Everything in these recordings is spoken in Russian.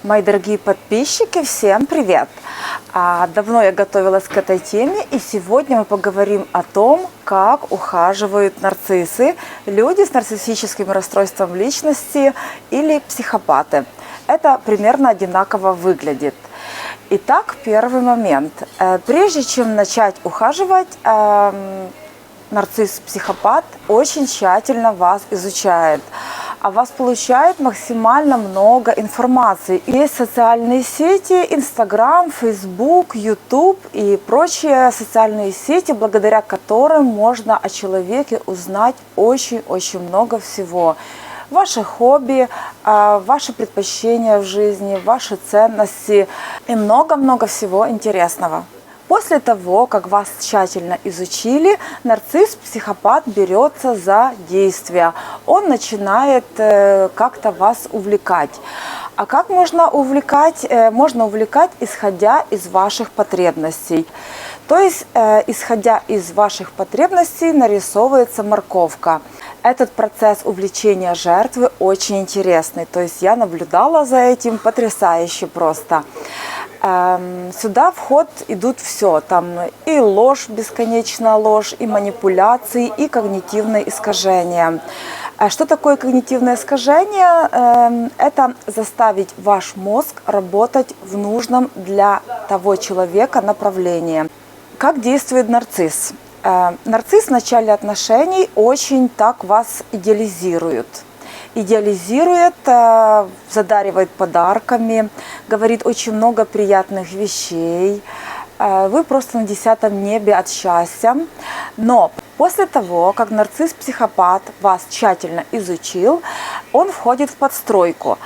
Мои дорогие подписчики, всем привет! Давно я готовилась к этой теме, и сегодня мы поговорим о том, как ухаживают нарциссы, люди с нарциссическим расстройством личности или психопаты. Это примерно одинаково выглядит. Итак, первый момент. Прежде чем начать ухаживать, нарцисс-психопат очень тщательно вас изучает. О вас получает максимально много информации. Есть социальные сети, Инстаграм, Фейсбук, Ютуб и прочие социальные сети, благодаря которым можно о человеке узнать очень-очень много всего. Ваши хобби, ваши предпочтения в жизни, ваши ценности и много-много всего интересного. После того, как вас тщательно изучили, нарцисс-психопат берется за действия. Он начинает как-то вас увлекать. А как можно увлекать? Можно увлекать, исходя из ваших потребностей. То есть, исходя из ваших потребностей, нарисовывается морковка. Этот процесс увлечения жертвы очень интересный. То есть, я наблюдала за этим, потрясающе просто. Сюда в ход идут все, там и ложь, бесконечная ложь, и манипуляции, и когнитивные искажения. Что такое когнитивное искажение? Это заставить ваш мозг работать в нужном для того человека направлении. Как действует нарцисс? Нарцисс в начале отношений очень так вас идеализирует. Задаривает подарками, говорит очень много приятных вещей. Вы просто на 10-м небе от счастья. Но после того, как нарцисс-психопат вас тщательно изучил, он входит в подстройку.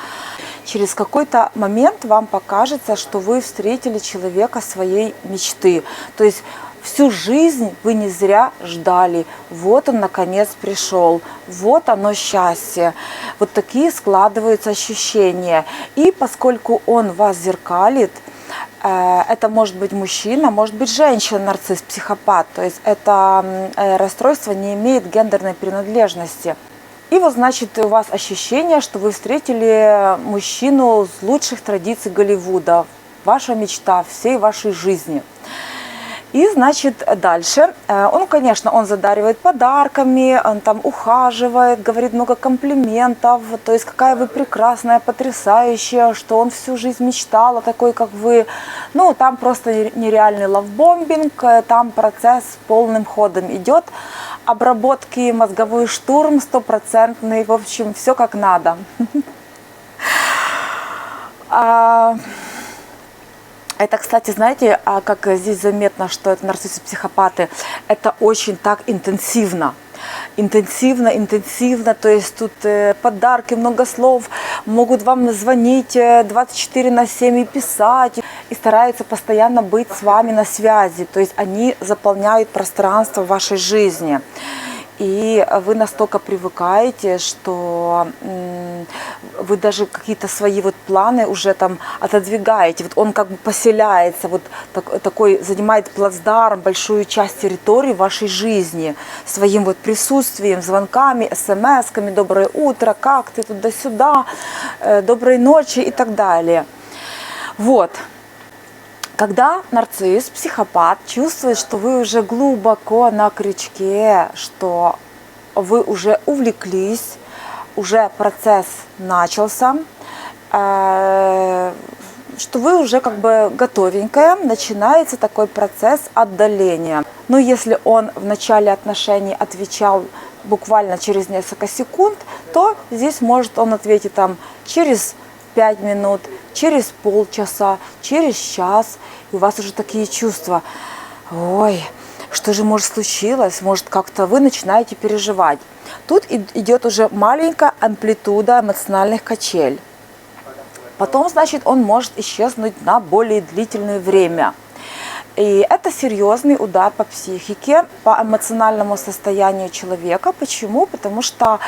Через какой-то момент вам покажется, что вы встретили человека своей мечты. То есть всю жизнь вы не зря ждали. Вот он наконец пришел. Вот оно счастье. Вот такие складываются ощущения. И поскольку он вас зеркалит, это может быть мужчина, может быть женщина, нарцисс-психопат. То есть это расстройство не имеет гендерной принадлежности. И вот, значит, у вас ощущение, что вы встретили мужчину с лучших традиций Голливуда. Ваша мечта всей вашей жизни. И, значит, дальше, он задаривает подарками, он там ухаживает, говорит много комплиментов, то есть какая вы прекрасная, потрясающая, что он всю жизнь мечтал о такой, как вы. Ну, там просто нереальный лавбомбинг, там процесс полным ходом идет, обработки, мозговой штурм стопроцентный, в общем, все как надо. Это, кстати, знаете, как здесь заметно, что это нарциссы-психопаты, это очень так интенсивно. Интенсивно, то есть тут подарки, много слов, могут вам звонить 24/7 и писать, и стараются постоянно быть с вами на связи, то есть они заполняют пространство в вашей жизни. И вы настолько привыкаете, что вы даже какие-то свои вот планы уже там отодвигаете. Вот он как бы поселяется, вот такой занимает плацдарм, большую часть территории вашей жизни своим вот присутствием, звонками, смс-ками, доброе утро, как ты, туда-сюда, доброй ночи и так далее. Вот. Когда нарцисс, психопат чувствует, что вы уже глубоко на крючке, что вы уже увлеклись, уже процесс начался, что вы уже как бы готовенькая, начинается такой процесс отдаления. Но если он в начале отношений отвечал буквально через несколько секунд, то здесь может он ответить там через 5 минут, через полчаса, через час, и у вас уже такие чувства. Ой, что же может случилось? Может, как-то вы начинаете переживать. Тут идет уже маленькая амплитуда эмоциональных качель. Потом, значит, он может исчезнуть на более длительное время. И это серьезный удар по психике, по эмоциональному состоянию человека. Почему? Потому что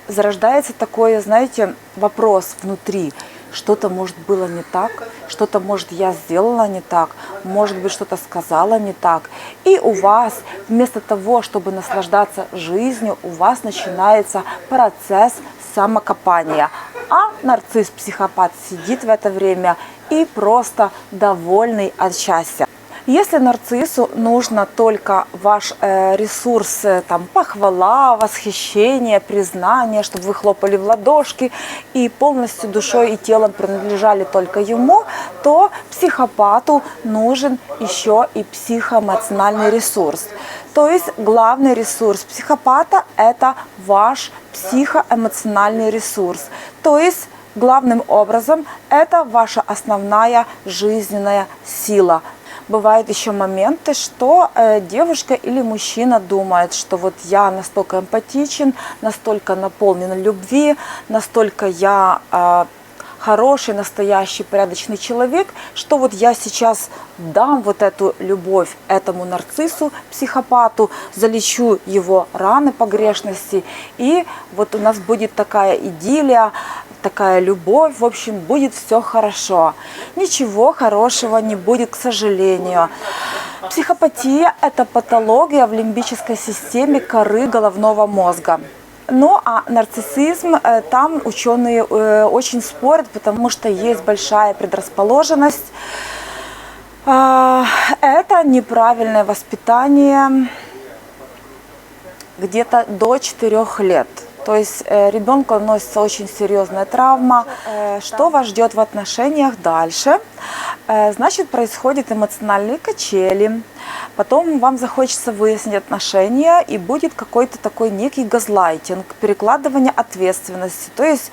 зарождается такой, знаете, вопрос внутри. Что-то, может, было не так, что-то, может, я сделала не так, может быть, что-то сказала не так. И у вас, вместо того, чтобы наслаждаться жизнью, у вас начинается процесс самокопания. А нарцисс-психопат сидит в это время и просто довольный от счастья. Если нарциссу нужно только ваш ресурс, там, похвала, восхищение, признание, чтобы вы хлопали в ладошки и полностью душой и телом принадлежали только ему, то психопату нужен еще и психоэмоциональный ресурс. То есть главный ресурс психопата – это ваш психоэмоциональный ресурс. То есть главным образом это ваша основная жизненная сила. Бывают еще моменты, что девушка или мужчина думает, что вот я настолько эмпатичен, настолько наполнен любви, настолько я хороший, настоящий, порядочный человек, что вот я сейчас дам вот эту любовь этому нарциссу, психопату, залечу его раны погрешности, и вот у нас будет такая идиллия, такая любовь, в общем, будет все хорошо. Ничего хорошего не будет, к сожалению. Психопатия – это патология в лимбической системе коры головного мозга. Ну а нарциссизм, там ученые очень спорят, потому что есть большая предрасположенность. Это неправильное воспитание где-то до 4 лет. То есть ребенку наносится очень серьезная травма. Что вас ждет в отношениях дальше? Значит, происходят эмоциональные качели. Потом вам захочется выяснить отношения, и будет какой-то такой некий газлайтинг, перекладывание ответственности. То есть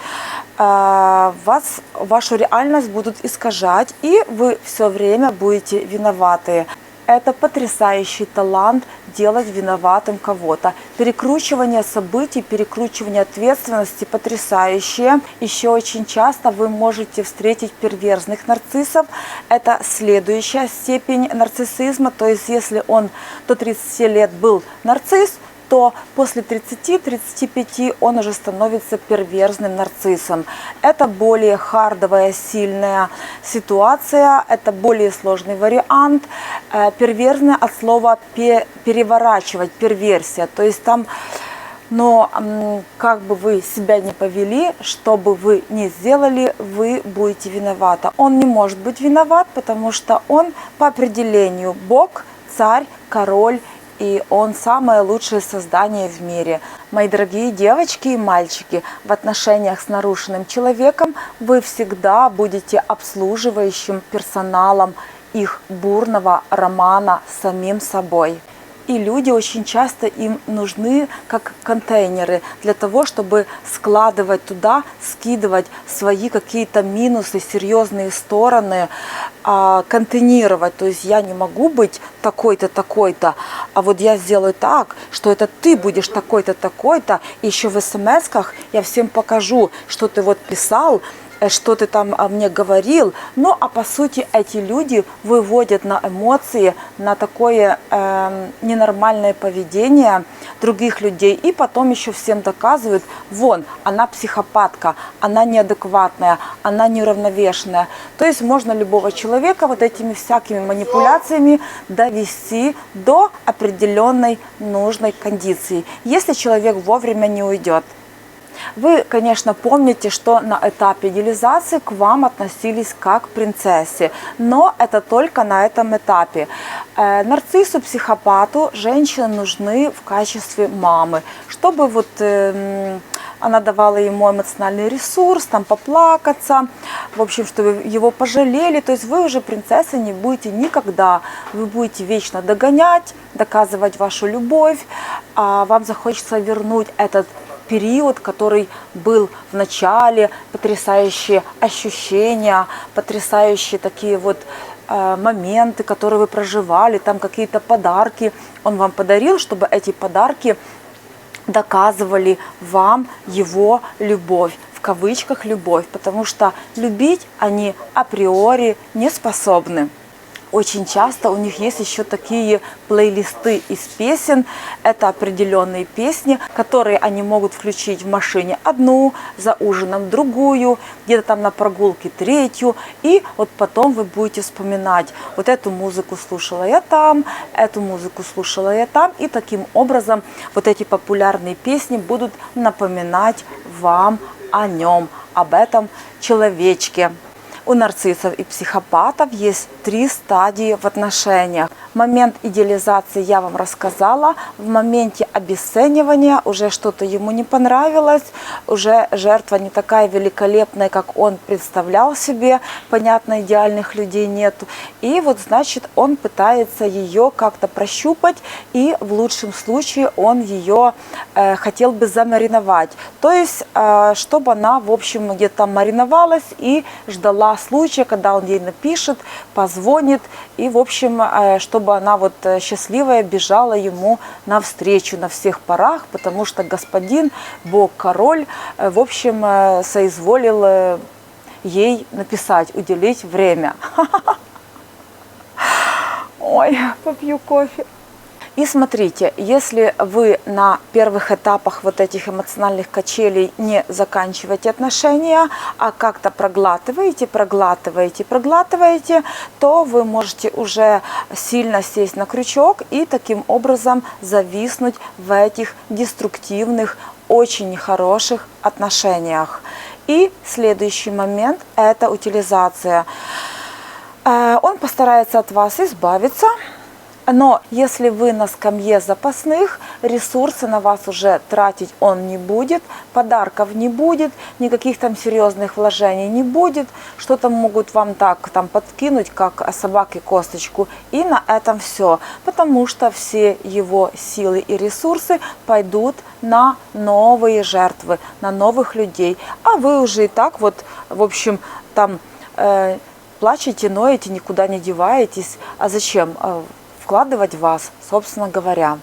вашу реальность будут искажать, и вы все время будете виноваты. Это потрясающий талант делать виноватым кого-то. Перекручивание событий, перекручивание ответственности потрясающее. Еще очень часто вы можете встретить перверзных нарциссов. Это следующая степень нарциссизма. То есть если он до 30 лет был нарцисс, то после 30-35 он уже становится перверзным нарциссом. Это более хардовая, сильная ситуация, это более сложный вариант. Перверзный от слова переворачивать, перверсия. То есть там, но как бы вы себя не повели, что бы вы ни сделали, вы будете виноваты. Он не может быть виноват, потому что он по определению Бог, царь, король, и он самое лучшее создание в мире. Мои дорогие девочки и мальчики, в отношениях с нарушенным человеком вы всегда будете обслуживающим персоналом их бурного романа с самим собой. И люди очень часто им нужны как контейнеры для того, чтобы складывать туда, скидывать свои какие-то минусы, серьезные стороны, контейнировать. То есть я не могу быть такой-то, такой-то, а вот я сделаю так, что это ты будешь такой-то, такой-то. И еще в смс-ках я всем покажу, что ты вот писал, что ты там мне говорил. Ну, а по сути эти люди выводят на эмоции, на такое ненормальное поведение других людей. И потом еще всем доказывают, вон, она психопатка, она неадекватная, она неуравновешенная. То есть можно любого человека вот этими всякими манипуляциями довести до определенной нужной кондиции, если человек вовремя не уйдет. Вы, конечно, помните, что на этапе идеализации к вам относились как к принцессе, но это только на этом этапе. Нарциссу, психопату женщины нужны в качестве мамы, чтобы вот она давала ему эмоциональный ресурс, там поплакаться, в общем, чтобы его пожалели. То есть вы уже принцессой не будете никогда, вы будете вечно догонять, доказывать вашу любовь, а вам захочется вернуть этот период, который был в начале, потрясающие ощущения, потрясающие такие вот моменты, которые вы проживали, там какие-то подарки он вам подарил, чтобы эти подарки доказывали вам его любовь, в кавычках любовь, потому что любить они априори не способны. Очень часто у них есть еще такие плейлисты из песен. Это определенные песни, которые они могут включить в машине одну, за ужином другую, где-то там на прогулке третью. И вот потом вы будете вспоминать, вот эту музыку слушала я там, эту музыку слушала я там. И таким образом вот эти популярные песни будут напоминать вам о нем, об этом человечке. У нарциссов и психопатов есть 3 стадии в отношениях. Момент идеализации я вам рассказала. В моменте обесценивания уже что-то ему не понравилось, уже жертва не такая великолепная, как он представлял себе. Понятно, идеальных людей нет. И вот, значит, он пытается ее как-то прощупать, и в лучшем случае он ее хотел бы замариновать. То есть, чтобы она, в общем, где-то мариновалась и ждала случая, когда он ей напишет, позвонит, и, в общем, чтобы она вот счастливая бежала ему навстречу на всех парах, потому что господин, бог-король, в общем, соизволил ей написать, уделить время. Ой, попью кофе. И смотрите, если вы на первых этапах вот этих эмоциональных качелей не заканчиваете отношения, а как-то проглатываете, то вы можете уже сильно сесть на крючок и таким образом зависнуть в этих деструктивных, очень нехороших отношениях. И следующий момент – это утилизация. Он постарается от вас избавиться. Но если вы на скамье запасных, ресурсы на вас уже тратить он не будет, подарков не будет, никаких там серьезных вложений не будет, что-то могут вам так там подкинуть, как собаке косточку, и на этом все. Потому что все его силы и ресурсы пойдут на новые жертвы, на новых людей. А вы уже и так вот, в общем, там плачете, ноете, никуда не деваетесь. А зачем вкладывать в вас, собственно говоря?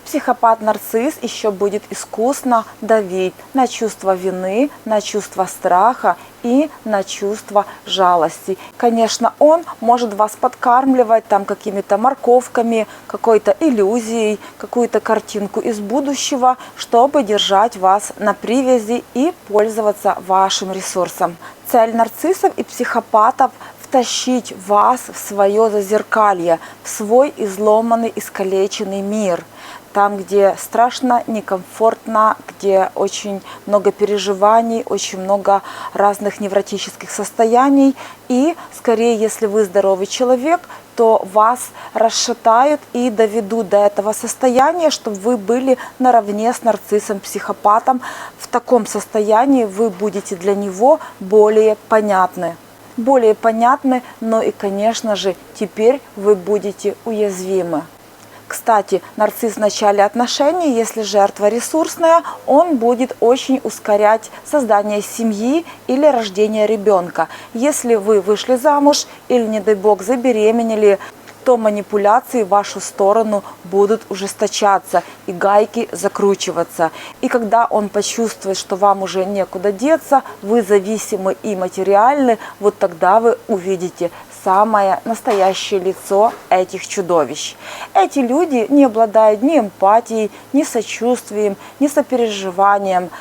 Психопат-нарцисс еще будет искусно давить на чувство вины, на чувство страха и на чувство жалости. Конечно, он может вас подкармливать там какими-то морковками, какой-то иллюзией, какую-то картинку из будущего, чтобы держать вас на привязи и пользоваться вашим ресурсом. Цель нарциссов и психопатов – втащить вас в свое зазеркалье, в свой изломанный, искалеченный мир. Там, где страшно, некомфортно, где очень много переживаний, очень много разных невротических состояний. И скорее, если вы здоровый человек, то вас расшатают и доведут до этого состояния, чтобы вы были наравне с нарциссом, психопатом. В таком состоянии вы будете для него более понятны. Но и, конечно же, теперь вы будете уязвимы. Кстати, нарцисс в начале отношений, если жертва ресурсная, он будет очень ускорять создание семьи или рождение ребенка. Если вы вышли замуж или, не дай бог, забеременели, то манипуляции в вашу сторону будут ужесточаться и гайки закручиваться. И когда он почувствует, что вам уже некуда деться, вы зависимы и материальны, вот тогда вы увидите самое настоящее лицо этих чудовищ. Эти люди не обладают ни эмпатией, ни сочувствием, ни сопереживанием.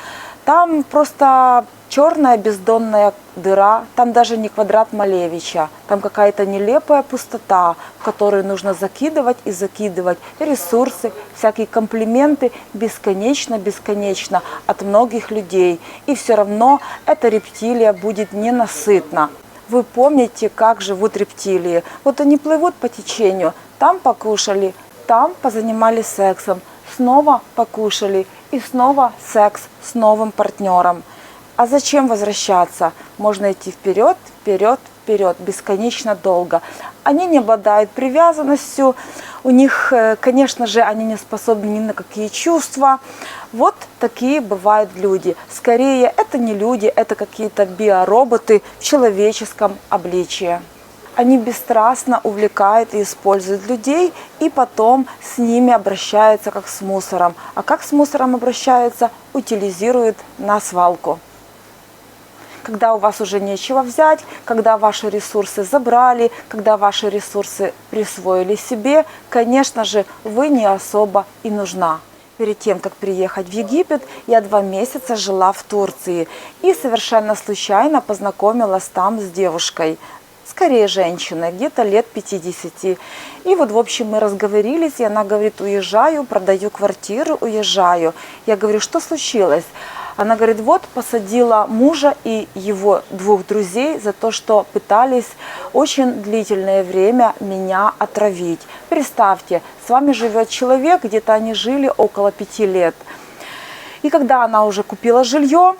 Там просто черная бездонная дыра, там даже не квадрат Малевича, там какая-то нелепая пустота, в которую нужно закидывать и закидывать ресурсы, всякие комплименты бесконечно от многих людей. И все равно эта рептилия будет ненасытна. Вы помните, как живут рептилии? Вот они плывут по течению, там покушали, там позанимались сексом, снова покушали и снова секс с новым партнером. А зачем возвращаться? Можно идти вперед, бесконечно долго. Они не обладают привязанностью, у них, конечно же, они не способны ни на какие чувства. Вот такие бывают люди. Скорее, это не люди, это какие-то биороботы в человеческом обличии. Они бесстрастно увлекают и используют людей, и потом с ними обращаются как с мусором. А как с мусором обращаются? Утилизируют на свалку. Когда у вас уже нечего взять, когда ваши ресурсы забрали, когда ваши ресурсы присвоили себе, конечно же, вы не особо и нужна. Перед тем, как приехать в Египет, я 2 месяца жила в Турции и совершенно случайно познакомилась там с девушкой, скорее женщиной, где-то лет 50. И вот, в общем, мы разговорились, и она говорит: уезжаю, продаю квартиру, уезжаю. Я говорю: что случилось? Она говорит, вот посадила мужа и его 2 друзей за то, что пытались очень длительное время меня отравить. Представьте, с вами живет человек, где-то они жили около 5 лет. И когда она уже купила жилье,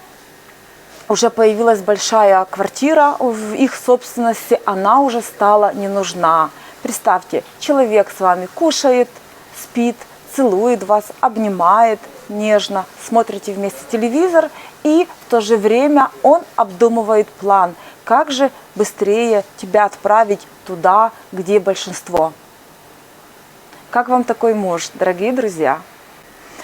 уже появилась большая квартира в их собственности, она уже стала не нужна. Представьте, человек с вами кушает, спит, целует вас, обнимает нежно, смотрите вместе телевизор, и в то же время он обдумывает план, как же быстрее тебя отправить туда, где большинство. Как вам такой муж, дорогие друзья?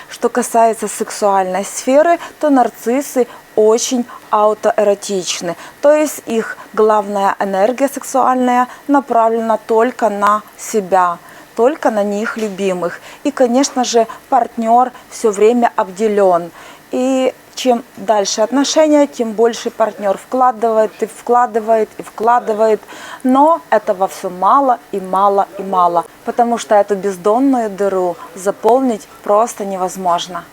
Что касается сексуальной сферы, то нарциссы очень аутоэротичны. То есть их главная энергия сексуальная направлена только на себя, только на них любимых. И, конечно же, партнер все время обделен. И чем дальше отношения, тем больше партнер вкладывает и вкладывает и вкладывает. Но этого все мало и мало и мало, потому что эту бездонную дыру заполнить просто невозможно.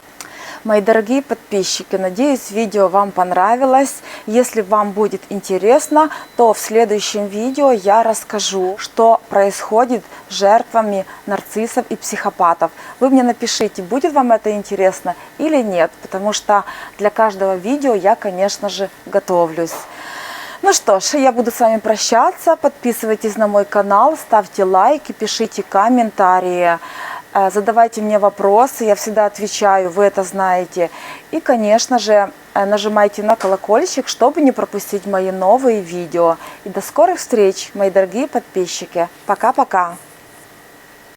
Мои дорогие подписчики, надеюсь, видео вам понравилось. Если вам будет интересно, то в следующем видео я расскажу, что происходит с жертвами нарциссов и психопатов. Вы мне напишите, будет вам это интересно или нет, потому что для каждого видео я, конечно же, готовлюсь. Ну что ж, я буду с вами прощаться. Подписывайтесь на мой канал, ставьте лайки, пишите комментарии. Задавайте мне вопросы, я всегда отвечаю, вы это знаете. И, конечно же, нажимайте на колокольчик, чтобы не пропустить мои новые видео. И до скорых встреч, мои дорогие подписчики. Пока-пока.